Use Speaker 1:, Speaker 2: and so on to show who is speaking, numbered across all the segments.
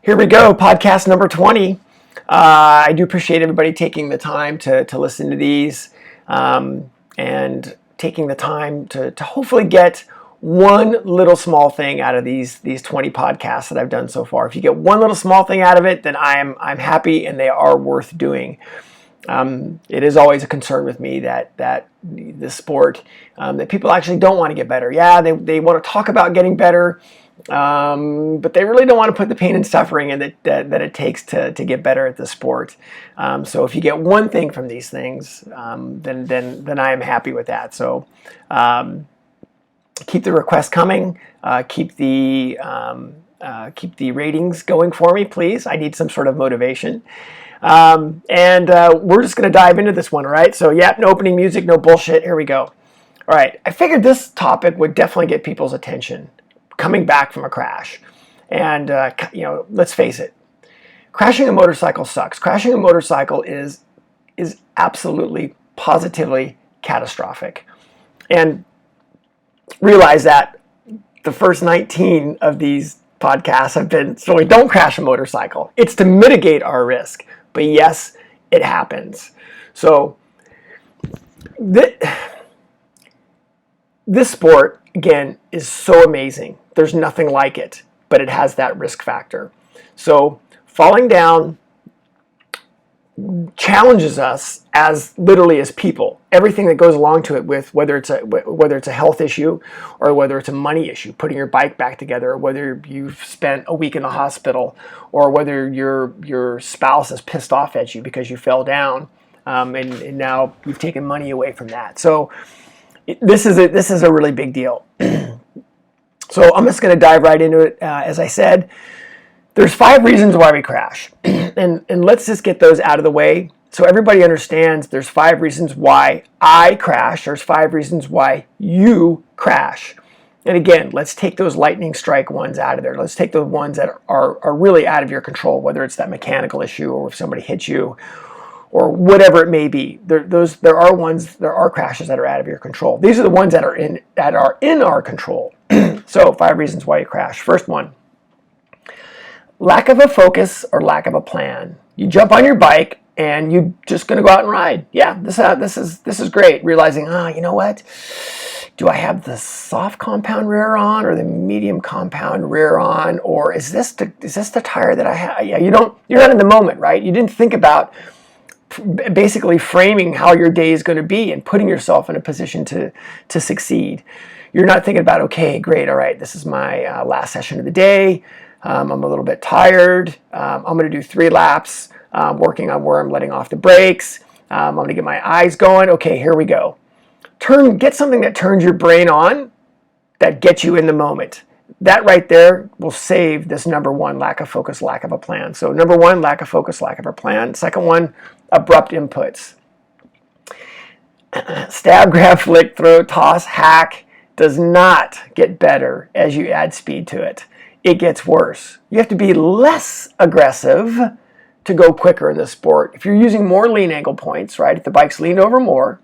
Speaker 1: Here we go, podcast number 20. I do appreciate everybody taking the time to listen to these and taking the time to hopefully get one little small thing out of these 20 podcasts that I've done so far. If you get one little small thing out of it, then I'm happy and they are worth doing. It is always a concern with me that the sport, that people actually don't want to get better. Yeah, they want to talk about getting better, but they really don't want to put the pain and suffering in that it takes to get better at the sport. So if you get one thing from these things, then I am happy with that. So keep the requests coming. Keep the ratings going for me, please. I need some sort of motivation. We're just going to dive into this one, all right? So, yeah, no opening music, no bullshit. Here we go. All right, I figured this topic would definitely get people's attention coming back from a crash. And, let's face it, crashing a motorcycle sucks. Crashing a motorcycle is absolutely, positively catastrophic. And realize that the first 19 of these podcasts have been, so we don't crash a motorcycle. It's to mitigate our risk. But yes, it happens. So this sport, again, is so amazing. There's nothing like it, but it has that risk factor. So falling down challenges us literally as people. Everything that goes along to it, with whether it's a health issue or whether it's a money issue, putting your bike back together, or whether you've spent a week in the hospital, or whether your spouse is pissed off at you because you fell down, and now you've taken money away from that. So this is a really big deal. So I'm just going to dive right into it. As I said, there's 5 reasons why we crash, and let's just get those out of the way so everybody understands there's 5 reasons why I crash. There's 5 reasons why you crash. And again, let's take those lightning strike ones out of there. Let's take the ones that are really out of your control, whether it's that mechanical issue or if somebody hits you or whatever it may be. There are crashes that are out of your control. These are the ones that are in our control. So 5 reasons why you crash. First one. Lack of a focus or lack of a plan. You jump on your bike and you're just going to go out and ride. Yeah, this is great. Realizing, you know what? Do I have the soft compound rear on or the medium compound rear on, or is this the tire that I have? Yeah, you're not in the moment, right? You didn't think about basically framing how your day is going to be and putting yourself in a position to succeed. You're not thinking about, okay, great, all right, this is my last session of the day. I'm a little bit tired. I'm going to do 3 laps, working on where I'm letting off the brakes. I'm going to get my eyes going. Okay, here we go. Get something that turns your brain on, that gets you in the moment. That right there will save this number 1, lack of focus, lack of a plan. So number 1, lack of focus, lack of a plan. Second one, abrupt inputs. Stab, grab, flick, throw, toss, hack does not get better as you add speed to it. It gets worse. You have to be less aggressive to go quicker in this sport. If you're using more lean angle points, right? If the bike's leaned over more,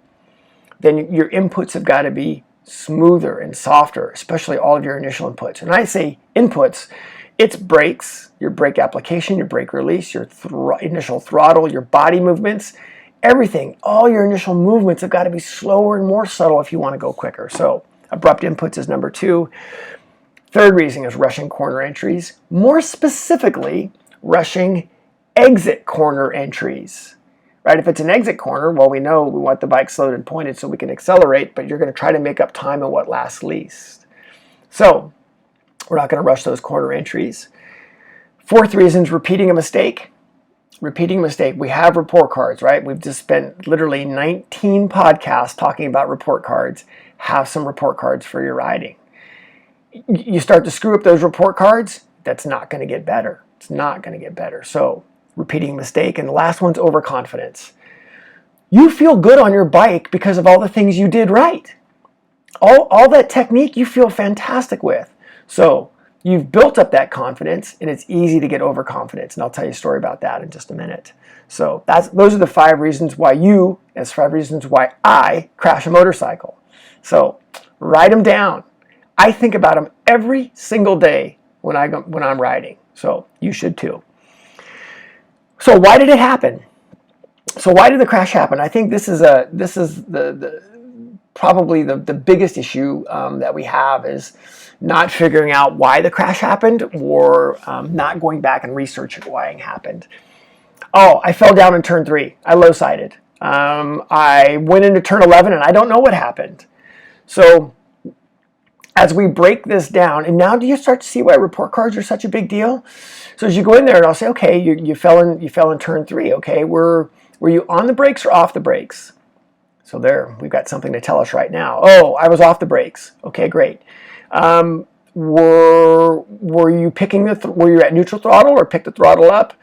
Speaker 1: then your inputs have got to be smoother and softer, especially all of your initial inputs. And I say inputs, it's brakes, your brake application, your brake release, your initial throttle, your body movements, everything. All your initial movements have got to be slower and more subtle if you want to go quicker. So abrupt inputs is number 2. Third reason is rushing corner entries. More specifically, rushing exit corner entries. Right? If it's an exit corner, well, we know we want the bike slowed and pointed so we can accelerate, but you're going to try to make up time in what lasts least. So we're not going to rush those corner entries. 4th reason is repeating a mistake. Repeating a mistake. We have report cards, right? We've just spent literally 19 podcasts talking about report cards. Have some report cards for your riding. You start to screw up those report cards, that's not going to get better. It's not going to get better. So repeating a mistake. And the last one's overconfidence. You feel good on your bike because of all the things you did right. All that technique you feel fantastic with. So you've built up that confidence, and it's easy to get overconfidence. And I'll tell you a story about that in just a minute. So those are the 5 reasons why that's 5 reasons why I crash a motorcycle. So write them down. I think about them every single day when I'm riding. So you should too. So why did it happen? So why did the crash happen? I think this is probably the biggest issue that we have is not figuring out why the crash happened, or not going back and researching why it happened. Oh, I fell down in turn 3. I low-sided. I went into turn 11 and I don't know what happened. So as we break this down, and now do you start to see why report cards are such a big deal? So as you go in there and I'll say, okay, you fell in turn 3. Okay, were you on the brakes or off the brakes? So there, we've got something to tell us right now. Oh, I was off the brakes. Okay, great. Were you picking were you at neutral throttle or picked the throttle up?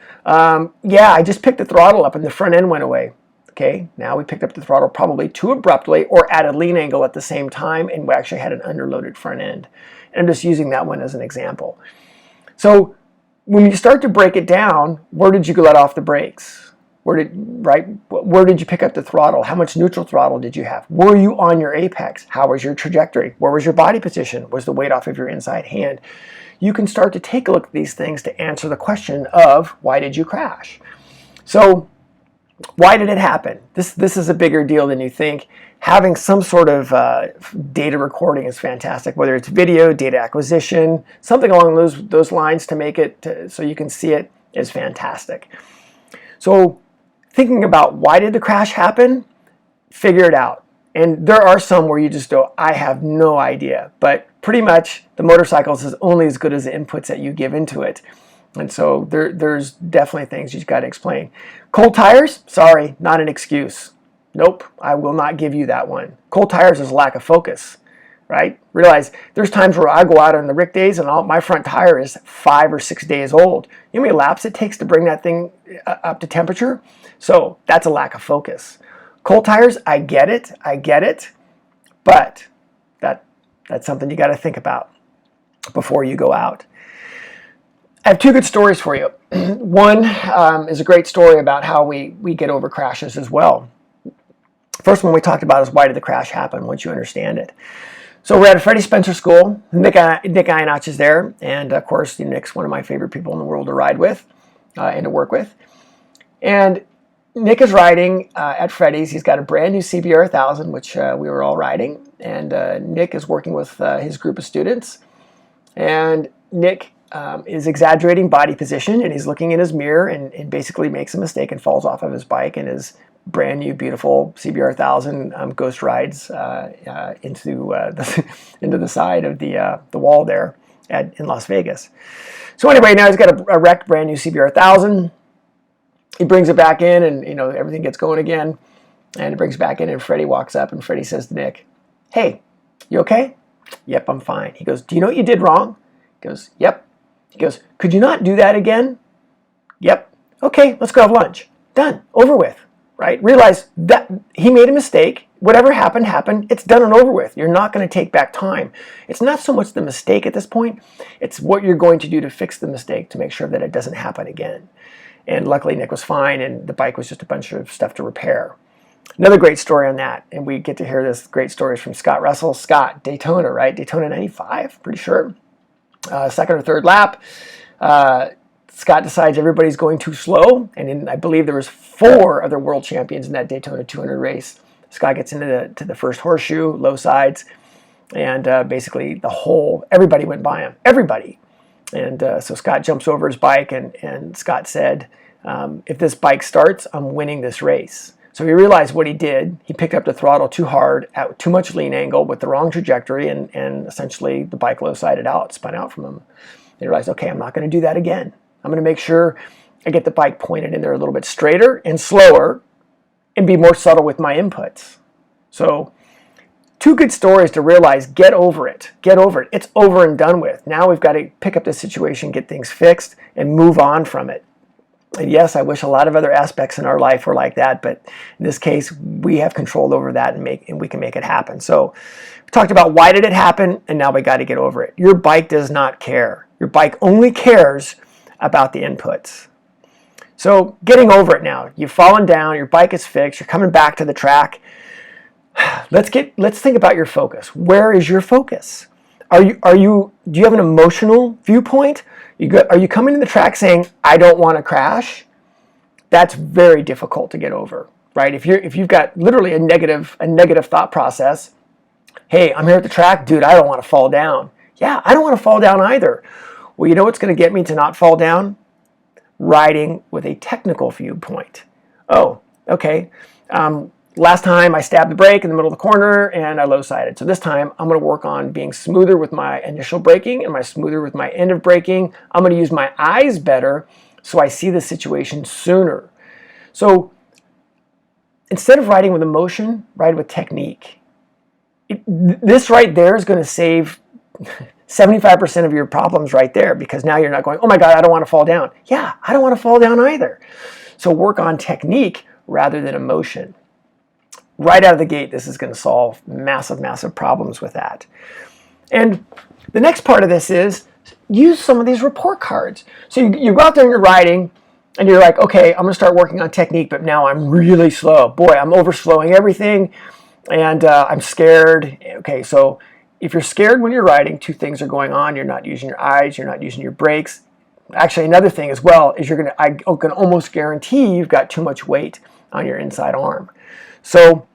Speaker 1: Yeah, I just picked the throttle up and the front end went away. Okay, now we picked up the throttle probably too abruptly or at a lean angle at the same time, and we actually had an underloaded front end. And I'm just using that one as an example. So when you start to break it down, where did you let off the brakes? Where did you pick up the throttle? How much neutral throttle did you have? Were you on your apex? How was your trajectory? Where was your body position? Was the weight off of your inside hand? You can start to take a look at these things to answer the question of why did you crash? So why did it happen? This is a bigger deal than you think. Having some sort of data recording is fantastic, whether it's video, data acquisition, something along those lines to make it so you can see it is fantastic. So thinking about why did the crash happen, figure it out. And there are some where you just go, I have no idea. But pretty much the motorcycle is only as good as the inputs that you give into it. And so there's definitely things you've got to explain. Cold tires? Sorry, not an excuse. Nope, I will not give you that one. Cold tires is lack of focus, right? Realize there's times where I go out on the Rick days and my front tire is 5 or 6 days old. You know how many laps it takes to bring that thing up to temperature? So that's a lack of focus. Cold tires, I get it, but that's something you got to think about before you go out. I have 2 good stories for you. One is a great story about how we get over crashes as well. First one we talked about is why did the crash happen once you understand it. So we're at a Freddie Spencer School. Nick Ionach is there, and of course Nick's one of my favorite people in the world to ride with and to work with. And Nick is riding at Freddies. He's got a brand new CBR 1000, which we were all riding, and Nick is working with his group of students. And Nick is exaggerating body position, and he's looking in his mirror and basically makes a mistake and falls off of his bike, and his brand new beautiful CBR 1000 ghost rides into the side of the wall there in Las Vegas. So anyway, now he's got a wrecked brand new CBR 1000. He brings it back in, and everything gets going again, and it brings it back in, and Freddie walks up, and Freddie says to Nick, "Hey, you okay?" "Yep, I'm fine." He goes, "Do you know what you did wrong?" He goes, "Yep." He goes, "Could you not do that again?" "Yep." "Okay, let's go have lunch." Done. Over with. Right? Realize that he made a mistake. Whatever happened, happened. It's done and over with. You're not going to take back time. It's not so much the mistake at this point. It's what you're going to do to fix the mistake to make sure that it doesn't happen again. And luckily, Nick was fine, and the bike was just a bunch of stuff to repair. Another great story on that, and we get to hear this great stories from Scott Russell. Scott, Daytona, right? Daytona 95, pretty sure. Second or third lap. Scott decides everybody's going too slow, and I believe there was 4 other world champions in that Daytona 200 race. Scott gets into the first horseshoe, low sides, and basically everybody went by him. Everybody. And so Scott jumps over his bike, and Scott said, if this bike starts, I'm winning this race. So he realized what he did. He picked up the throttle too hard, at too much lean angle with the wrong trajectory, and essentially the bike low-sided out, spun out from him. He realized, okay, I'm not going to do that again. I'm going to make sure I get the bike pointed in there a little bit straighter and slower and be more subtle with my inputs. So 2 good stories to realize, get over it. Get over it. It's over and done with. Now we've got to pick up the situation, get things fixed, and move on from it. And yes, I wish a lot of other aspects in our life were like that, but in this case, we have control over that and we can make it happen. So we talked about why did it happen, and now we got to get over it. Your bike does not care. Your bike only cares about the inputs. So getting over it now. You've fallen down, your bike is fixed, you're coming back to the track. Let's think about your focus. Where is your focus? Do you have an emotional viewpoint? Are you coming to the track saying, I don't want to crash? That's very difficult to get over, right? If you've got literally a negative thought process, hey, I'm here at the track, dude, I don't want to fall down. Yeah, I don't want to fall down either. Well, you know what's going to get me to not fall down? Riding with a technical viewpoint. Oh, okay. Last time I stabbed the brake in the middle of the corner and I low-sided. So this time I'm going to work on being smoother with my initial braking and smoother with my end of braking. I'm going to use my eyes better so I see the situation sooner. So instead of riding with emotion, ride with technique. This right there is going to save 75% of your problems right there, because now you're not going, oh my God, I don't want to fall down. Yeah, I don't want to fall down either. So work on technique rather than emotion. Right out of the gate, this is going to solve massive, massive problems with that. And the next part of this is use some of these report cards. So you go out there and you're riding and you're like, okay, I'm going to start working on technique, but now I'm really slow. Boy, I'm overslowing everything and I'm scared. Okay, so if you're scared when you're riding, two things are going on. You're not using your eyes, you're not using your brakes. Actually, another thing as well is I can almost guarantee you've got too much weight on your inside arm. So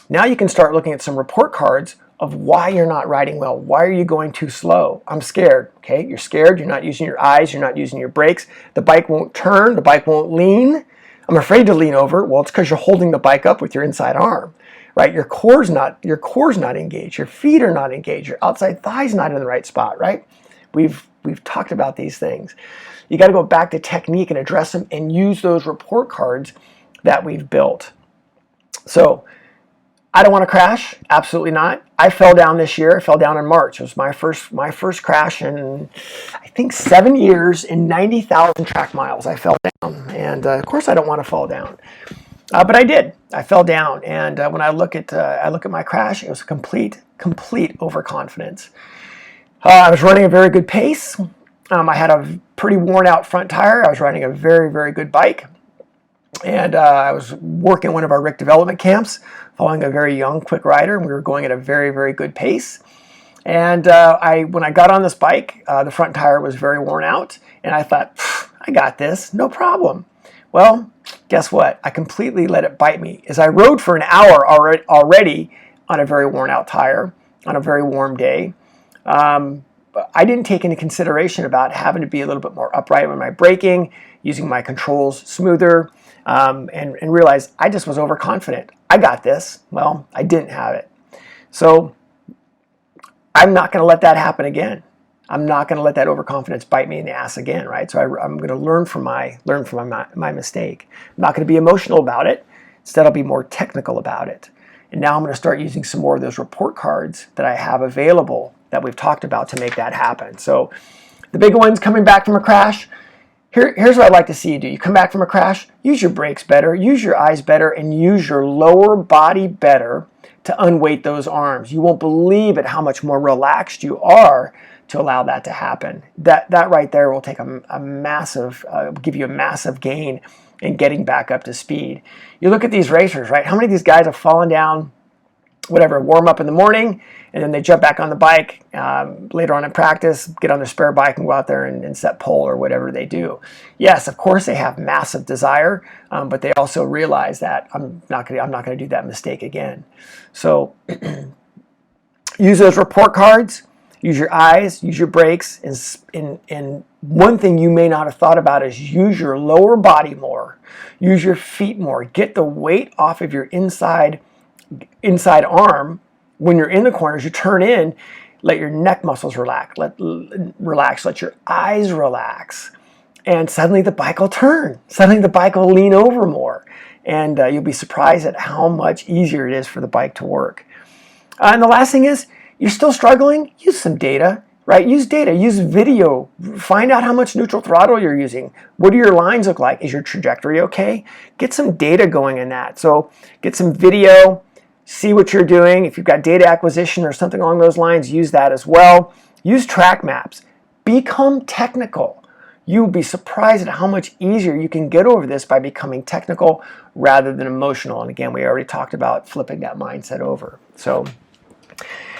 Speaker 1: now you can start looking at some report cards of why you're not riding well. Why are you going too slow? I'm scared. Okay, you're scared. You're not using your eyes. You're not using your brakes. The bike won't turn. The bike won't lean. I'm afraid to lean over. Well, it's because you're holding the bike up with your inside arm, right? Your core's not engaged. Your feet are not engaged. Your outside thigh's not in the right spot, right? We've talked about these things. You got to go back to technique and address them and use those report cards that we've built. So I don't want to crash. Absolutely not. I fell down this year. I fell down in March. It was my first crash in, I think, 7 years and 90,000 track miles. I fell down, and of course, I don't want to fall down, but I did. I fell down, and when I look at my crash, it was complete overconfidence. I was running a very good pace. I had a pretty worn out front tire. I was riding a very, very good bike. And I was working one of our Rick development camps, following a very young, quick rider, and we were going at a very, very good pace. And when I got on this bike, the front tire was very worn out, and I thought, I got this, no problem. Well, guess what? I completely let it bite me. As I rode for an hour already on a very worn out tire, on a very warm day, I didn't take into consideration about having to be a little bit more upright with my braking, using my controls smoother, and realized I just was overconfident. I got this. Well, I didn't have it. So I'm not going to let that happen again. I'm not going to let that overconfidence bite me in the ass again, right? So I'm going to learn from my mistake. I'm not going to be emotional about it. Instead, I'll be more technical about it. And now I'm going to start using some more of those report cards that I have available that we've talked about to make that happen. So the big ones, coming back from a crash, here's what I'd like to see you do. You come back from a crash, use your brakes better, use your eyes better, and use your lower body better to unweight those arms. You won't believe it how much more relaxed you are to allow that to happen. That right there will take a massive, give you a massive gain in getting back up to speed. You look at these racers, right? How many of these guys have fallen down, whatever, warm up in the morning, and then they jump back on the bike later on in practice, get on their spare bike and go out there and set pole or whatever they do. Yes, of course they have massive desire, but they also realize that I'm not going to do that mistake again. So use those report cards, use your eyes, use your brakes, and one thing you may not have thought about is use your lower body more, use your feet more, get the weight off of your inside arm. When you're in the corners, you turn in, let your neck muscles relax, let your eyes relax, and suddenly the bike will turn. Suddenly the bike will lean over more, and you'll be surprised at how much easier it is for the bike to work. And the last thing is, you're still struggling? Use some data, right? Use data, use video, find out how much neutral throttle you're using. What do your lines look like? Is your trajectory okay? Get some data going in that. So get some video, see what you're doing. If you've got data acquisition or something along those lines, use that as well. Use track maps. Become technical. You'll be surprised at how much easier you can get over this by becoming technical rather than emotional. And again, we already talked about flipping that mindset over. So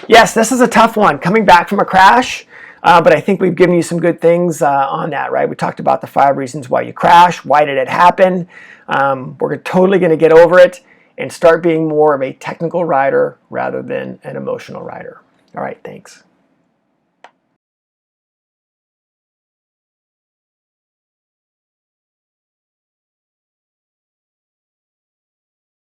Speaker 1: Yes, this is a tough one. Coming back from a crash, but I think we've given you some good things on that, right? We talked about the 5 reasons why you crash. Why did it happen? We're totally going to get over it and start being more of a technical rider rather than an emotional rider. All right, thanks.